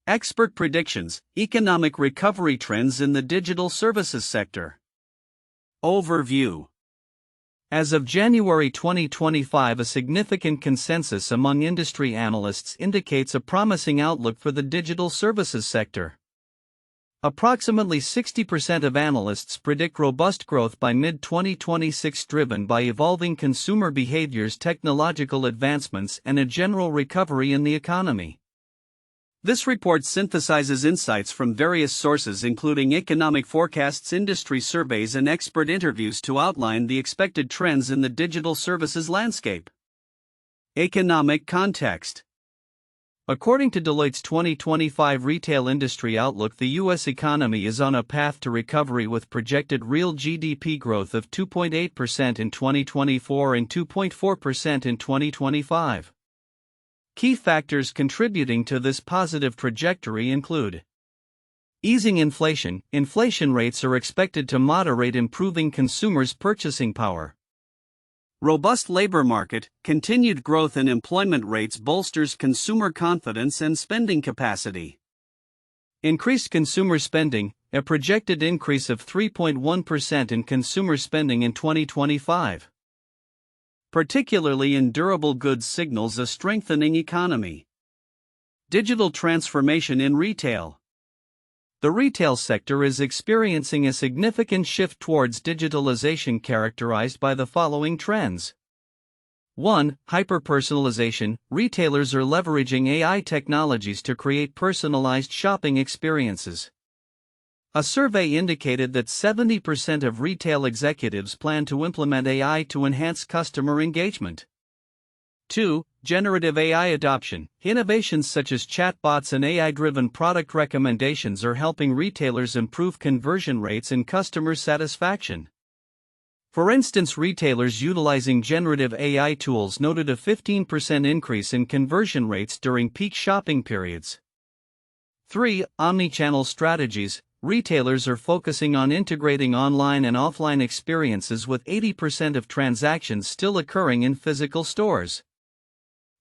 Expert predictions, economic recovery trends in the digital services sector. Overview. As of January 2025, a significant consensus among industry analysts indicates a promising outlook for the digital services sector. Approximately 60% of analysts predict robust growth by mid-2026, driven by evolving consumer behaviors, technological advancements, and a general recovery in the economy. This report synthesizes insights from various sources, including economic forecasts, industry surveys, and expert interviews, to outline the expected trends in the digital services landscape. Economic context. According to Deloitte's 2025 Retail Industry Outlook, the U.S. economy is on a path to recovery with projected real GDP growth of 2.8% in 2024 and 2.4% in 2025. Key factors contributing to this positive trajectory include easing inflation. Inflation rates are expected to moderate, improving consumers' purchasing power. Robust labor market. Continued growth in employment rates bolsters consumer confidence and spending capacity. Increased consumer spending. A projected increase of 3.1% in consumer spending in 2025. Particularly in durable goods, signals a strengthening economy. Digital transformation in retail. The retail sector is experiencing a significant shift towards digitalization, characterized by the following trends. 1. Hyper-personalization. Retailers are leveraging AI technologies to create personalized shopping experiences. A survey indicated that 70% of retail executives plan to implement AI to enhance customer engagement. 2. Generative AI adoption. Innovations such as chatbots and AI-driven product recommendations are helping retailers improve conversion rates and customer satisfaction. For instance, retailers utilizing generative AI tools noted a 15% increase in conversion rates during peak shopping periods. 3. Omnichannel strategies. Retailers are focusing on integrating online and offline experiences, with 80% of transactions still occurring in physical stores.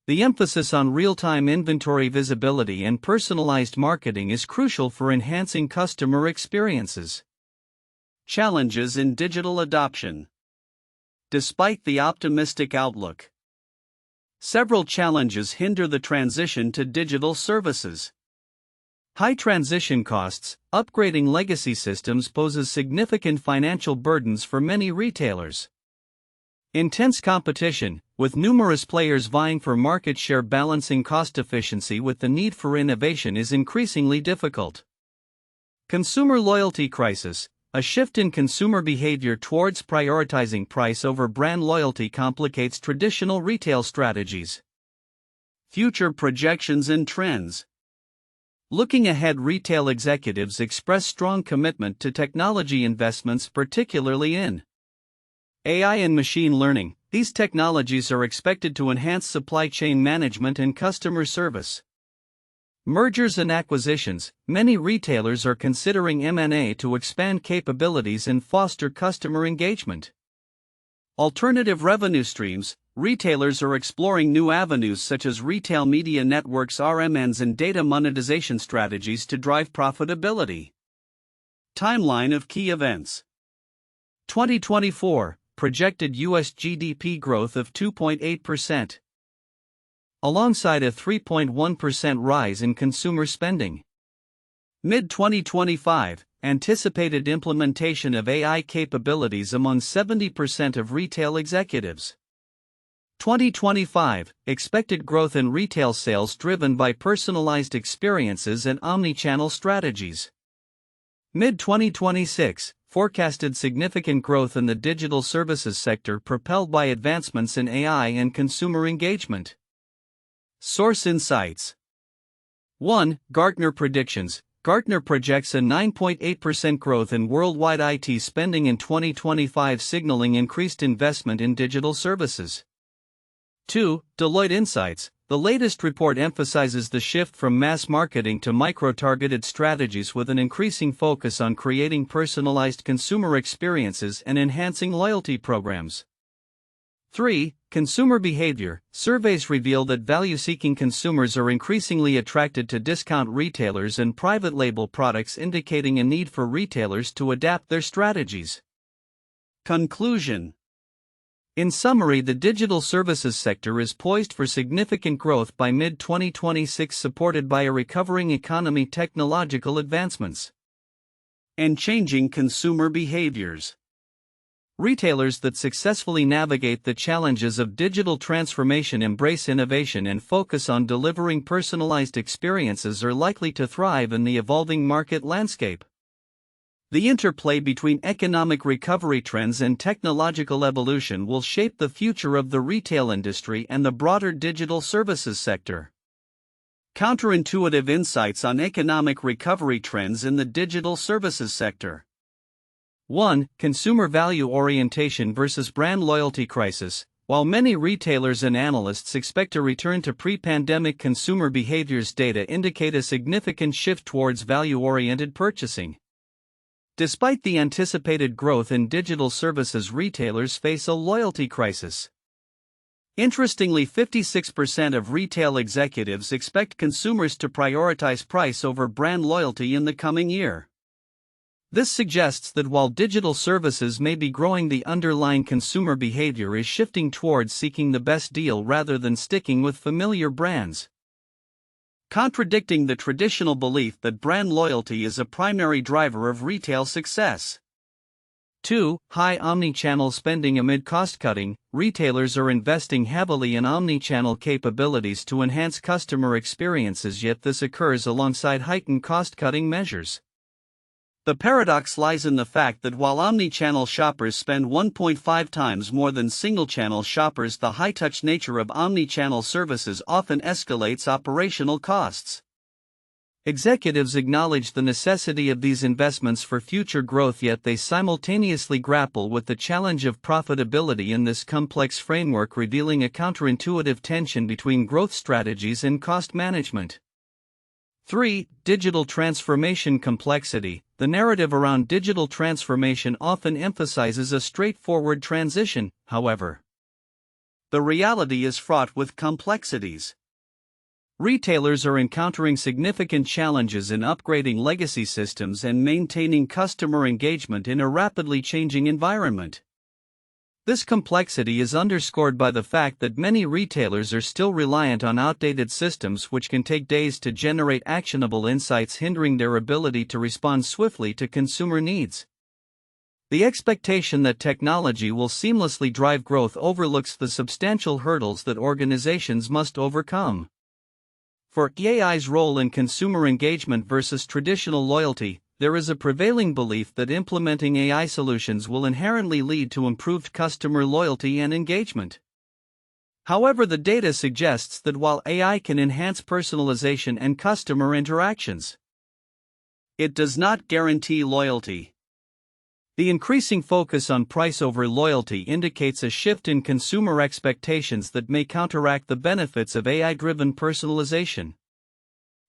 The emphasis on real-time inventory visibility and personalized marketing is crucial for enhancing customer experiences. Challenges in digital adoption. Despite the optimistic outlook, several challenges hinder the transition to digital services. High transition costs. Upgrading legacy systems poses significant financial burdens for many retailers. Intense competition, with numerous players vying for market share. Balancing cost efficiency with the need for innovation is increasingly difficult. Consumer loyalty crisis. A shift in consumer behavior towards prioritizing price over brand loyalty complicates traditional retail strategies. Future projections and trends. Looking ahead, retail executives express strong commitment to technology investments, particularly in AI and machine learning. These technologies are expected to enhance supply chain management and customer service. Mergers and acquisitions. Many retailers are considering M&A to expand capabilities and foster customer engagement. Alternative revenue streams. Retailers are exploring new avenues such as retail media networks, RMNs, and data monetization strategies to drive profitability. Timeline of key events. 2024, projected U.S. GDP growth of 2.8%, alongside a 3.1% rise in consumer spending. Mid-2025, anticipated implementation of AI capabilities among 70% of retail executives. 2025, expected growth in retail sales driven by personalized experiences and omnichannel strategies. Mid-2026, forecasted significant growth in the digital services sector propelled by advancements in AI and consumer engagement. Source insights. 1. Gartner predictions. Gartner projects a 9.8% growth in worldwide IT spending in 2025, signaling increased investment in digital services. 2. Deloitte Insights. The latest report emphasizes the shift from mass marketing to micro-targeted strategies, with an increasing focus on creating personalized consumer experiences and enhancing loyalty programs. 3. Consumer behavior. Surveys reveal that value-seeking consumers are increasingly attracted to discount retailers and private label products, indicating a need for retailers to adapt their strategies. Conclusion. In summary, the digital services sector is poised for significant growth by mid-2026, supported by a recovering economy, technological advancements, and changing consumer behaviors. Retailers that successfully navigate the challenges of digital transformation, embrace innovation, and focus on delivering personalized experiences are likely to thrive in the evolving market landscape. The interplay between economic recovery trends and technological evolution will shape the future of the retail industry and the broader digital services sector. Counterintuitive insights on economic recovery trends in the digital services sector. 1. Consumer value orientation versus brand loyalty crisis. While many retailers and analysts expect a return to pre-pandemic consumer behaviors, data indicate a significant shift towards value-oriented purchasing. Despite the anticipated growth in digital services, retailers face a loyalty crisis. Interestingly, 56% of retail executives expect consumers to prioritize price over brand loyalty in the coming year. This suggests that while digital services may be growing, the underlying consumer behavior is shifting towards seeking the best deal rather than sticking with familiar brands, contradicting the traditional belief that brand loyalty is a primary driver of retail success. 2. High omnichannel spending. Amid cost-cutting, retailers are investing heavily in omnichannel capabilities to enhance customer experiences, yet this occurs alongside heightened cost-cutting measures. The paradox lies in the fact that while omnichannel shoppers spend 1.5 times more than single-channel shoppers, the high-touch nature of omnichannel services often escalates operational costs. Executives acknowledge the necessity of these investments for future growth, yet they simultaneously grapple with the challenge of profitability in this complex framework, revealing a counterintuitive tension between growth strategies and cost management. 3. Digital transformation complexity. The narrative around digital transformation often emphasizes a straightforward transition, however. The reality is fraught with complexities. Retailers are encountering significant challenges in upgrading legacy systems and maintaining customer engagement in a rapidly changing environment. This complexity is underscored by the fact that many retailers are still reliant on outdated systems, which can take days to generate actionable insights, hindering their ability to respond swiftly to consumer needs. The expectation that technology will seamlessly drive growth overlooks the substantial hurdles that organizations must overcome. For AI's role in consumer engagement versus traditional loyalty, there is a prevailing belief that implementing AI solutions will inherently lead to improved customer loyalty and engagement. However, the data suggests that while AI can enhance personalization and customer interactions, it does not guarantee loyalty. The increasing focus on price over loyalty indicates a shift in consumer expectations that may counteract the benefits of AI-driven personalization.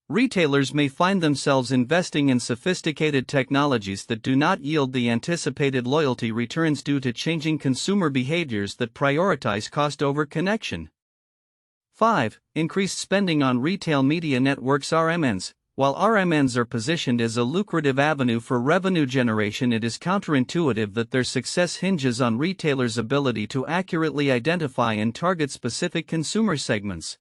Retailers may find themselves investing in sophisticated technologies that do not yield the anticipated loyalty returns due to changing consumer behaviors that prioritize cost over connection. 5. Increased spending on retail media networks (RMNs). While RMNs are positioned as a lucrative avenue for revenue generation, it is counterintuitive that their success hinges on retailers' ability to accurately identify and target specific consumer segments.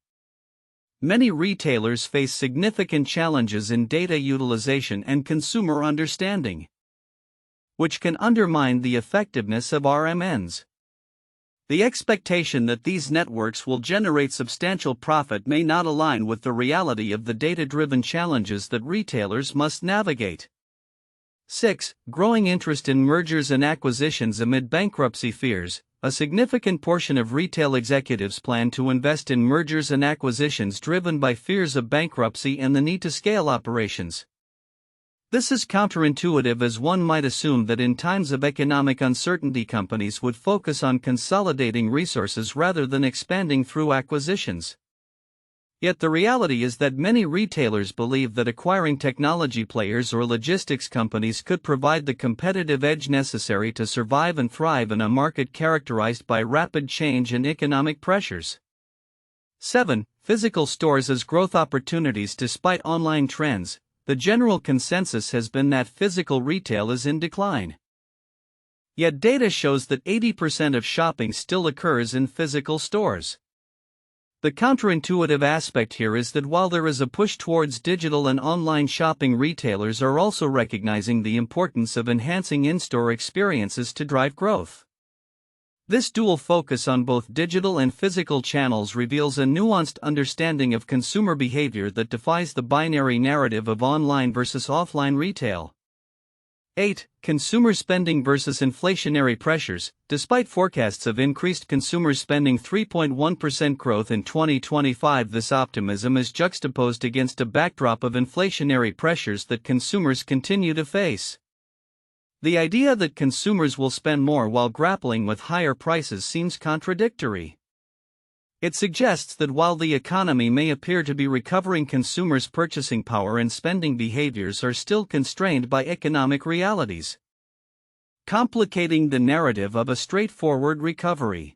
Many retailers face significant challenges in data utilization and consumer understanding, which can undermine the effectiveness of RMNs. The expectation that these networks will generate substantial profit may not align with the reality of the data-driven challenges that retailers must navigate. 6. Growing interest in mergers and acquisitions. Amid bankruptcy fears, a significant portion of retail executives plan to invest in mergers and acquisitions, driven by fears of bankruptcy and the need to scale operations. This is counterintuitive, as one might assume that in times of economic uncertainty companies would focus on consolidating resources rather than expanding through acquisitions. Yet the reality is that many retailers believe that acquiring technology players or logistics companies could provide the competitive edge necessary to survive and thrive in a market characterized by rapid change and economic pressures. 7. Physical stores as growth opportunities. Despite online trends, the general consensus has been that physical retail is in decline. Yet data shows that 80% of shopping still occurs in physical stores. The counterintuitive aspect here is that while there is a push towards digital and online shopping, retailers are also recognizing the importance of enhancing in-store experiences to drive growth. This dual focus on both digital and physical channels reveals a nuanced understanding of consumer behavior that defies the binary narrative of online versus offline retail. 8. Consumer spending versus inflationary pressures. Despite forecasts of increased consumer spending 3.1% growth in 2025, this optimism is juxtaposed against a backdrop of inflationary pressures that consumers continue to face. The idea that consumers will spend more while grappling with higher prices seems contradictory. It suggests that while the economy may appear to be recovering, consumers' purchasing power and spending behaviors are still constrained by economic realities, complicating the narrative of a straightforward recovery.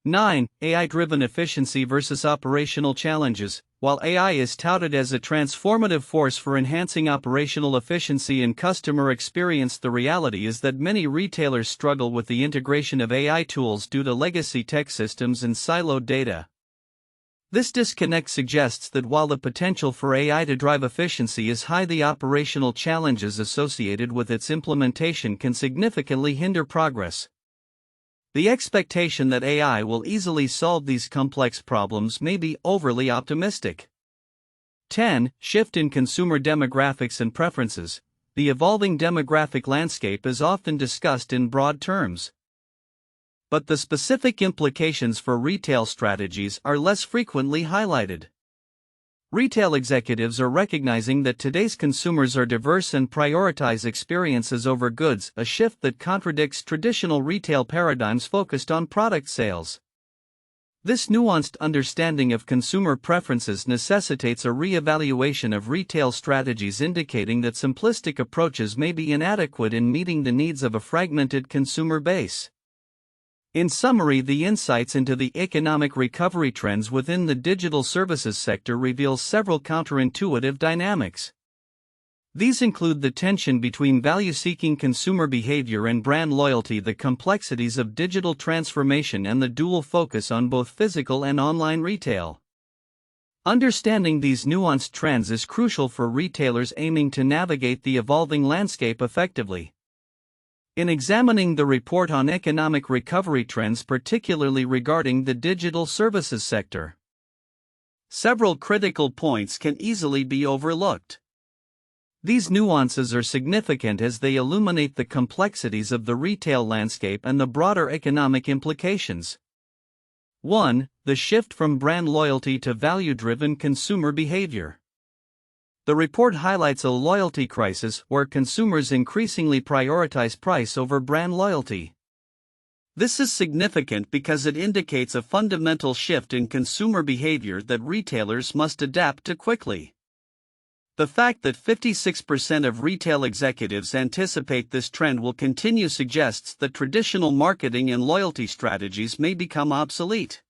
9. AI-driven efficiency versus operational challenges. While AI is touted as a transformative force for enhancing operational efficiency and customer experience, the reality is that many retailers struggle with the integration of AI tools due to legacy tech systems and siloed data. This disconnect suggests that while the potential for AI to drive efficiency is high, the operational challenges associated with its implementation can significantly hinder progress. The expectation that AI will easily solve these complex problems may be overly optimistic. 10. Shift in consumer demographics and preferences. The evolving demographic landscape is often discussed in broad terms, but the specific implications for retail strategies are less frequently highlighted. Retail executives are recognizing that today's consumers are diverse and prioritize experiences over goods, a shift that contradicts traditional retail paradigms focused on product sales. This nuanced understanding of consumer preferences necessitates a re-evaluation of retail strategies, indicating that simplistic approaches may be inadequate in meeting the needs of a fragmented consumer base. In summary, the insights into the economic recovery trends within the digital services sector reveal several counterintuitive dynamics. These include the tension between value-seeking consumer behavior and brand loyalty, the complexities of digital transformation, and the dual focus on both physical and online retail. Understanding these nuanced trends is crucial for retailers aiming to navigate the evolving landscape effectively. In examining the report on economic recovery trends, particularly regarding the digital services sector, several critical points can easily be overlooked. These nuances are significant as they illuminate the complexities of the retail landscape and the broader economic implications. 1. The shift from brand loyalty to value-driven consumer behavior. The report highlights a loyalty crisis where consumers increasingly prioritize price over brand loyalty. This is significant because it indicates a fundamental shift in consumer behavior that retailers must adapt to quickly. The fact that 56% of retail executives anticipate this trend will continue suggests that traditional marketing and loyalty strategies may become obsolete.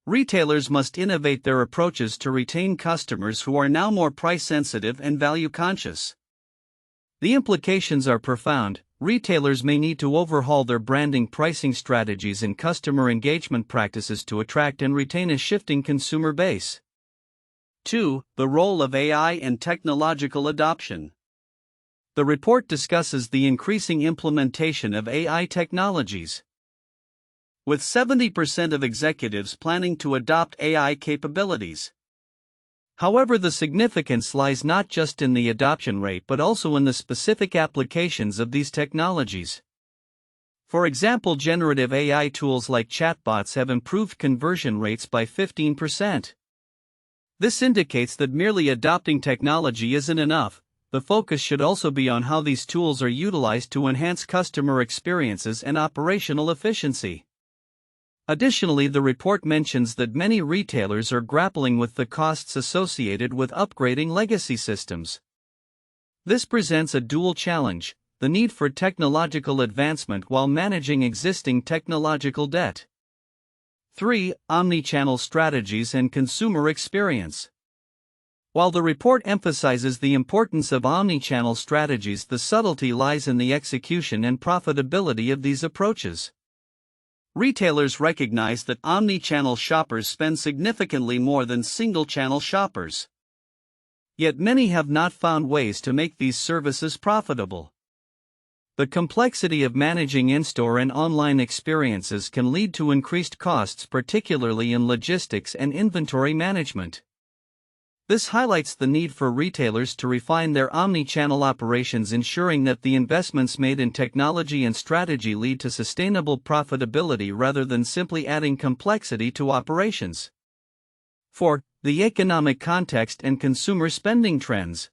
Retailers must innovate their approaches to retain customers who are now more price-sensitive and value-conscious. The implications are profound. Retailers may need to overhaul their branding, pricing strategies, and customer engagement practices to attract and retain a shifting consumer base. 2. The role of AI and technological adoption. The report discusses the increasing implementation of AI technologies, with 70% of executives planning to adopt AI capabilities. However, the significance lies not just in the adoption rate but also in the specific applications of these technologies. For example, generative AI tools like chatbots have improved conversion rates by 15%. This indicates that merely adopting technology isn't enough. The focus should also be on how these tools are utilized to enhance customer experiences and operational efficiency. Additionally, the report mentions that many retailers are grappling with the costs associated with upgrading legacy systems. This presents a dual challenge: the need for technological advancement while managing existing technological debt. 3. Omnichannel strategies and consumer experience. While the report emphasizes the importance of omnichannel strategies, the subtlety lies in the execution and profitability of these approaches. Retailers recognize that omnichannel shoppers spend significantly more than single-channel shoppers. Yet many have not found ways to make these services profitable. The complexity of managing in-store and online experiences can lead to increased costs, particularly in logistics and inventory management. This highlights the need for retailers to refine their omnichannel operations, ensuring that the investments made in technology and strategy lead to sustainable profitability rather than simply adding complexity to operations. 4. The economic context and consumer spending trends.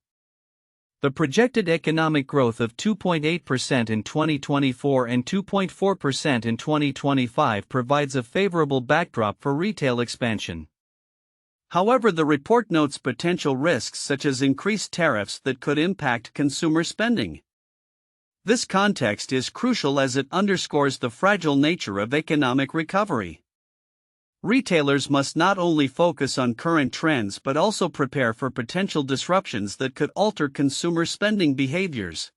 The projected economic growth of 2.8% in 2024 and 2.4% in 2025 provides a favorable backdrop for retail expansion. However, the report notes potential risks such as increased tariffs that could impact consumer spending. This context is crucial as it underscores the fragile nature of economic recovery. Retailers must not only focus on current trends but also prepare for potential disruptions that could alter consumer spending behaviors.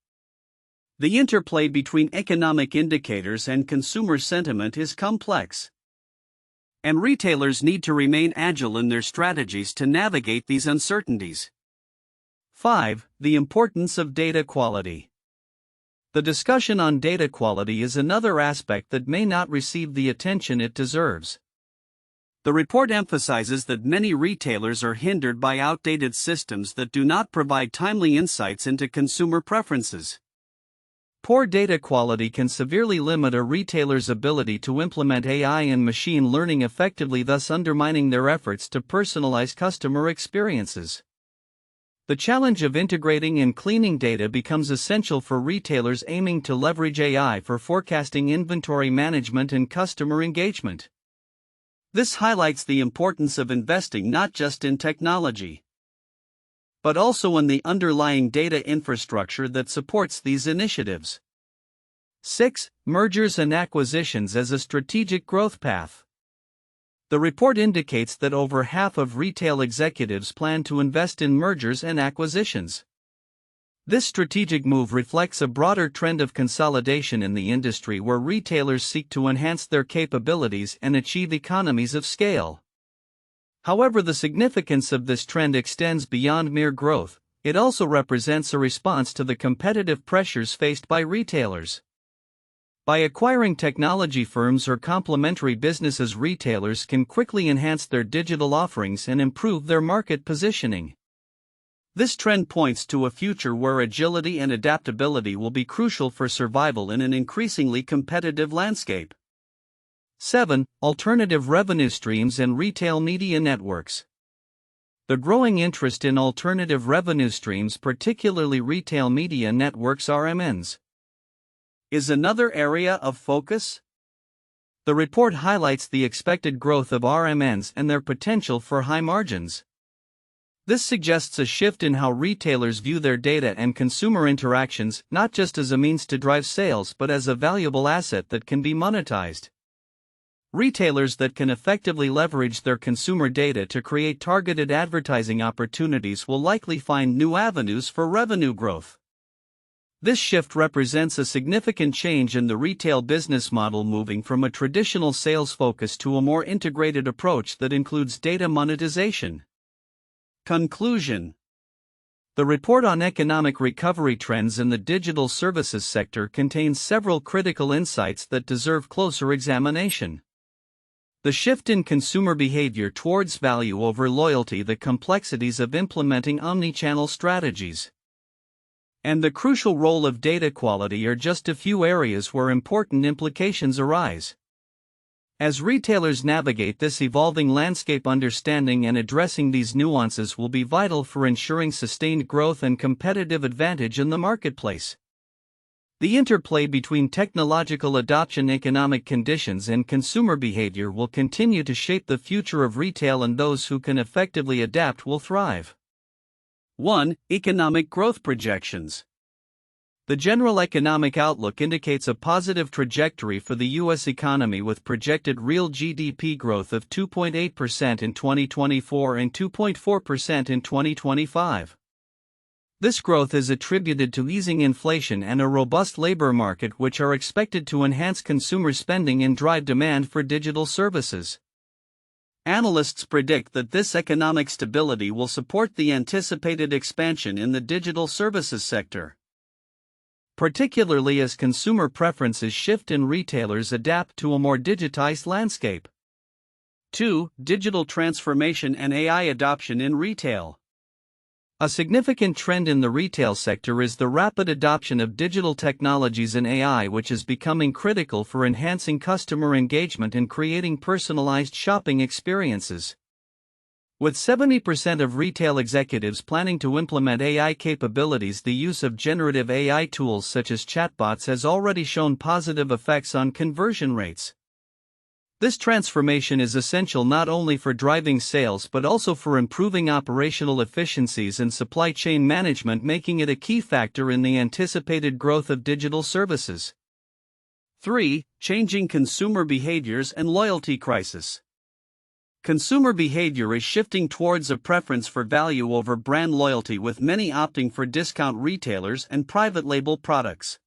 The interplay between economic indicators and consumer sentiment is complex, and retailers need to remain agile in their strategies to navigate these uncertainties. 5. The importance of data quality. The discussion on data quality is another aspect that may not receive the attention it deserves. The report emphasizes that many retailers are hindered by outdated systems that do not provide timely insights into consumer preferences. Poor data quality can severely limit a retailer's ability to implement AI and machine learning effectively, thus undermining their efforts to personalize customer experiences. The challenge of integrating and cleaning data becomes essential for retailers aiming to leverage AI for forecasting, inventory management, and customer engagement. This highlights the importance of investing not just in technology, but also in the underlying data infrastructure that supports these initiatives. 6. Mergers and acquisitions as a strategic growth path. The report indicates that over half of retail executives plan to invest in mergers and acquisitions. This strategic move reflects a broader trend of consolidation in the industry, where retailers seek to enhance their capabilities and achieve economies of scale. However, the significance of this trend extends beyond mere growth. It also represents a response to the competitive pressures faced by retailers. By acquiring technology firms or complementary businesses, retailers can quickly enhance their digital offerings and improve their market positioning. This trend points to a future where agility and adaptability will be crucial for survival in an increasingly competitive landscape. 7. Alternative revenue streams and retail media networks. The growing interest in alternative revenue streams, particularly retail media networks (RMNs), is another area of focus. The report highlights the expected growth of RMNs and their potential for high margins. This suggests a shift in how retailers view their data and consumer interactions, not just as a means to drive sales but as a valuable asset that can be monetized. Retailers that can effectively leverage their consumer data to create targeted advertising opportunities will likely find new avenues for revenue growth. This shift represents a significant change in the retail business model, moving from a traditional sales focus to a more integrated approach that includes data monetization. Conclusion. The report on economic recovery trends in the digital services sector contains several critical insights that deserve closer examination. The shift in consumer behavior towards value over loyalty, the complexities of implementing omnichannel strategies, and the crucial role of data quality are just a few areas where important implications arise. As retailers navigate this evolving landscape, understanding and addressing these nuances will be vital for ensuring sustained growth and competitive advantage in the marketplace. The interplay between technological adoption, economic conditions, and consumer behavior will continue to shape the future of retail, and those who can effectively adapt will thrive. 1. Economic growth projections. The general economic outlook indicates a positive trajectory for the U.S. economy, with projected real GDP growth of 2.8% in 2024 and 2.4% in 2025. This growth is attributed to easing inflation and a robust labor market, which are expected to enhance consumer spending and drive demand for digital services. Analysts predict that this economic stability will support the anticipated expansion in the digital services sector, particularly as consumer preferences shift and retailers adapt to a more digitized landscape. 2. Digital transformation and AI adoption in retail. A significant trend in the retail sector is the rapid adoption of digital technologies and AI, which is becoming critical for enhancing customer engagement and creating personalized shopping experiences. With 70% of retail executives planning to implement AI capabilities, the use of generative AI tools such as chatbots has already shown positive effects on conversion rates. This transformation is essential not only for driving sales but also for improving operational efficiencies and supply chain management, making it a key factor in the anticipated growth of digital services. 3. Changing consumer behaviors and loyalty crisis. Consumer behavior is shifting towards a preference for value over brand loyalty, with many opting for discount retailers and private label products.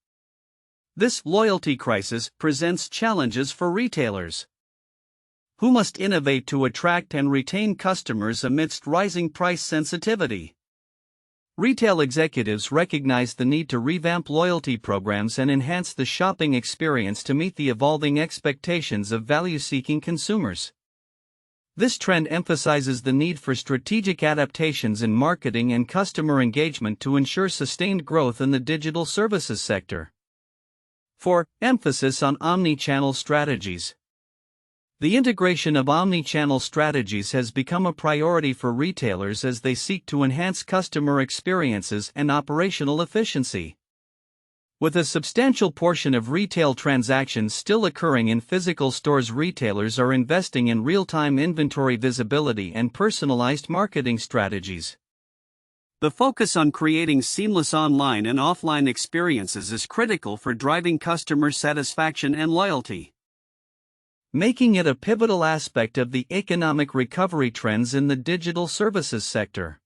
This loyalty crisis presents challenges for retailers, who must innovate to attract and retain customers amidst rising price sensitivity. Retail executives recognize the need to revamp loyalty programs and enhance the shopping experience to meet the evolving expectations of value-seeking consumers. This trend emphasizes the need for strategic adaptations in marketing and customer engagement to ensure sustained growth in the digital services sector. 4. Emphasis on omnichannel strategies. The integration of omnichannel strategies has become a priority for retailers as they seek to enhance customer experiences and operational efficiency. With a substantial portion of retail transactions still occurring in physical stores, retailers are investing in real-time inventory visibility and personalized marketing strategies. The focus on creating seamless online and offline experiences is critical for driving customer satisfaction and loyalty, making it a pivotal aspect of the economic recovery trends in the digital services sector.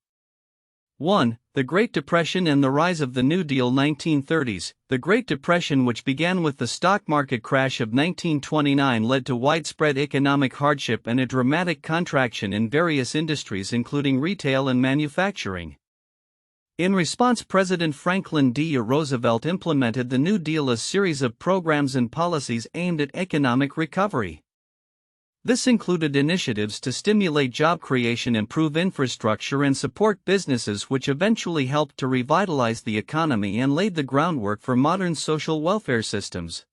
1. The Great Depression and the rise of the New Deal. 1930s. The Great Depression, which began with the stock market crash of 1929, led to widespread economic hardship and a dramatic contraction in various industries, including retail and manufacturing. In response, President Franklin D. Roosevelt implemented the New Deal, a series of programs and policies aimed at economic recovery. This included initiatives to stimulate job creation, improve infrastructure, and support businesses, which eventually helped to revitalize the economy and laid the groundwork for modern social welfare systems.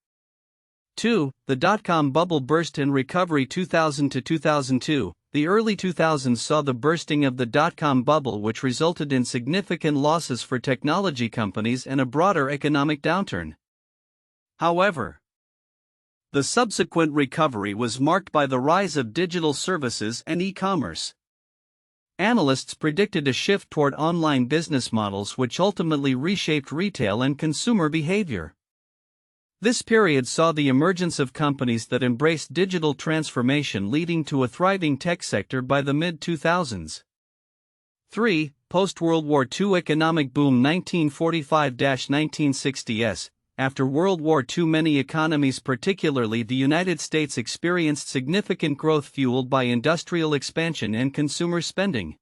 2. The dot-com bubble burst and recovery. 2000 to 2002. The early 2000s saw the bursting of the dot-com bubble, which resulted in significant losses for technology companies and a broader economic downturn. However, the subsequent recovery was marked by the rise of digital services and e-commerce. Analysts predicted a shift toward online business models, which ultimately reshaped retail and consumer behavior. This period saw the emergence of companies that embraced digital transformation, leading to a thriving tech sector by the mid-2000s. 3. Post-World War II economic boom. 1945-1960s. After World War II, many economies, particularly the United States, experienced significant growth fueled by industrial expansion and consumer spending.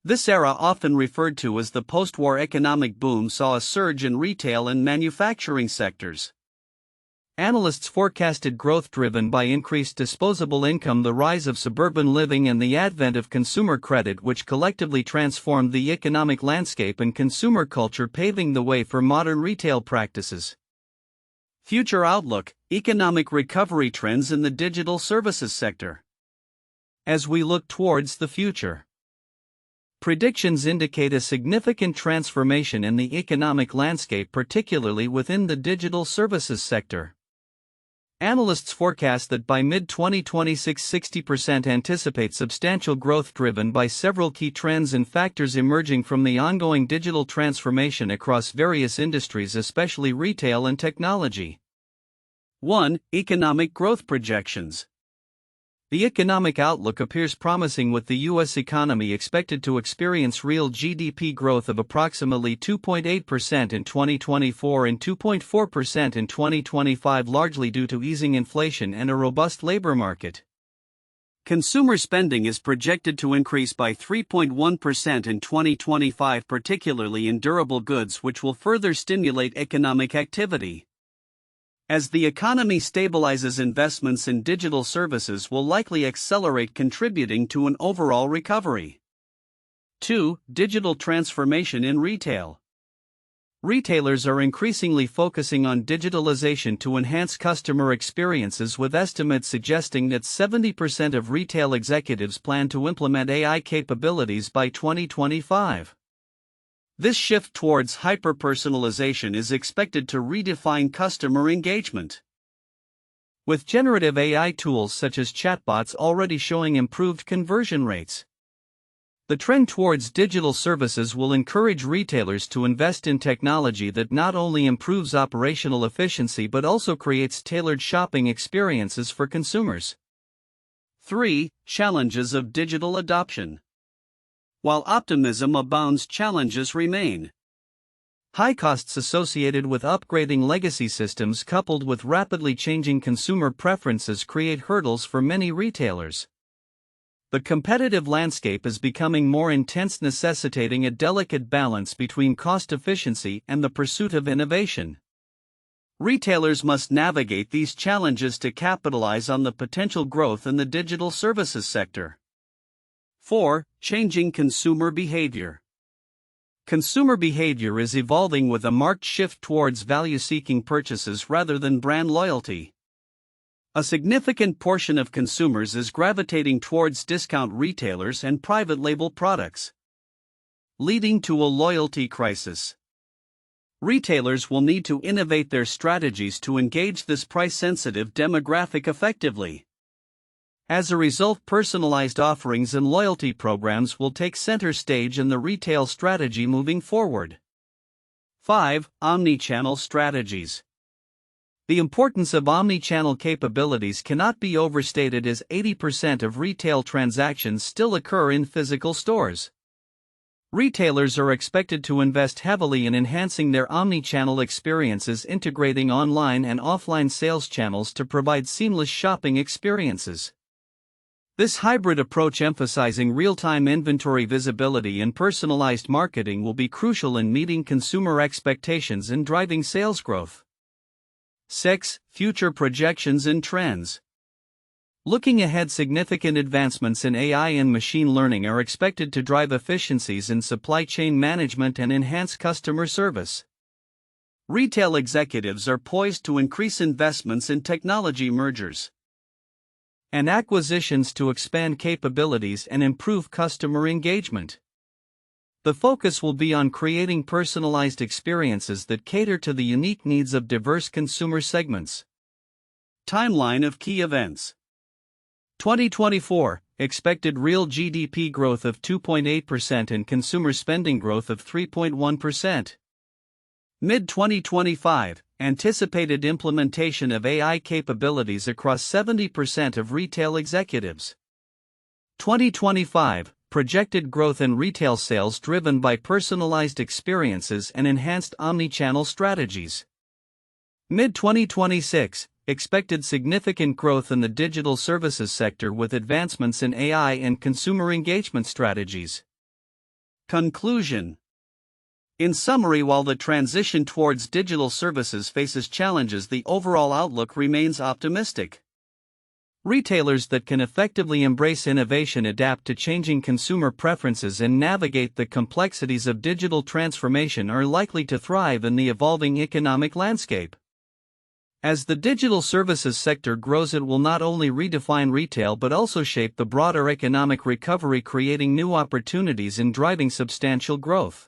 This era, often referred to as the post-war economic boom, saw a surge in retail and manufacturing sectors. Analysts forecasted growth driven by increased disposable income, the rise of suburban living, and the advent of consumer credit, which collectively transformed the economic landscape and consumer culture, paving the way for modern retail practices. Future outlook: economic recovery trends in the digital services sector. As we look towards the future, Predictions indicate a significant transformation in the economic landscape, particularly within the digital services sector. Analysts forecast that by mid-2026, 60% anticipate substantial growth driven by several key trends and factors emerging from the ongoing digital transformation across various industries, especially retail and technology. 1. Economic growth projections. The economic outlook appears promising, with the U.S. economy expected to experience real GDP growth of approximately 2.8% in 2024 and 2.4% in 2025, largely due to easing inflation and a robust labor market. Consumer spending is projected to increase by 3.1% in 2025, particularly in durable goods, which will further stimulate economic activity. As the economy stabilizes, investments in digital services will likely accelerate, contributing to an overall recovery. 2. Digital transformation in retail. Retailers are increasingly focusing on digitalization to enhance customer experiences, with estimates suggesting that 70% of retail executives plan to implement AI capabilities by 2025. This shift towards hyper-personalization is expected to redefine customer engagement. With generative AI tools such as chatbots already showing improved conversion rates, the trend towards digital services will encourage retailers to invest in technology that not only improves operational efficiency but also creates tailored shopping experiences for consumers. 3. Challenges of digital adoption. While optimism abounds, challenges remain. High costs associated with upgrading legacy systems, coupled with rapidly changing consumer preferences, create hurdles for many retailers. The competitive landscape is becoming more intense, necessitating a delicate balance between cost efficiency and the pursuit of innovation. Retailers must navigate these challenges to capitalize on the potential growth in the digital services sector. 4. Changing consumer behavior. Consumer behavior is evolving, with a marked shift towards value-seeking purchases rather than brand loyalty. A significant portion of consumers is gravitating towards discount retailers and private label products, leading to a loyalty crisis. Retailers will need to innovate their strategies to engage this price-sensitive demographic effectively. As a result, personalized offerings and loyalty programs will take center stage in the retail strategy moving forward. 5. Omnichannel strategies. The importance of omnichannel capabilities cannot be overstated, as 80% of retail transactions still occur in physical stores. Retailers are expected to invest heavily in enhancing their omnichannel experiences, integrating online and offline sales channels to provide seamless shopping experiences. This hybrid approach, emphasizing real-time inventory visibility and personalized marketing, will be crucial in meeting consumer expectations and driving sales growth. 6. Future projections and trends. Looking ahead, significant advancements in AI and machine learning are expected to drive efficiencies in supply chain management and enhance customer service. Retail executives are poised to increase investments in technology mergers and acquisitions to expand capabilities and improve customer engagement. The focus will be on creating personalized experiences that cater to the unique needs of diverse consumer segments. Timeline of key events. 2024, expected real GDP growth of 2.8% and consumer spending growth of 3.1%. Mid-2025, anticipated implementation of AI capabilities across 70% of retail executives. 2025, projected growth in retail sales driven by personalized experiences and enhanced omnichannel strategies. Mid-2026, expected significant growth in the digital services sector with advancements in AI and consumer engagement strategies. Conclusion. In summary, while the transition towards digital services faces challenges, the overall outlook remains optimistic. Retailers that can effectively embrace innovation, adapt to changing consumer preferences, and navigate the complexities of digital transformation are likely to thrive in the evolving economic landscape. As the digital services sector grows, it will not only redefine retail but also shape the broader economic recovery, creating new opportunities and driving substantial growth.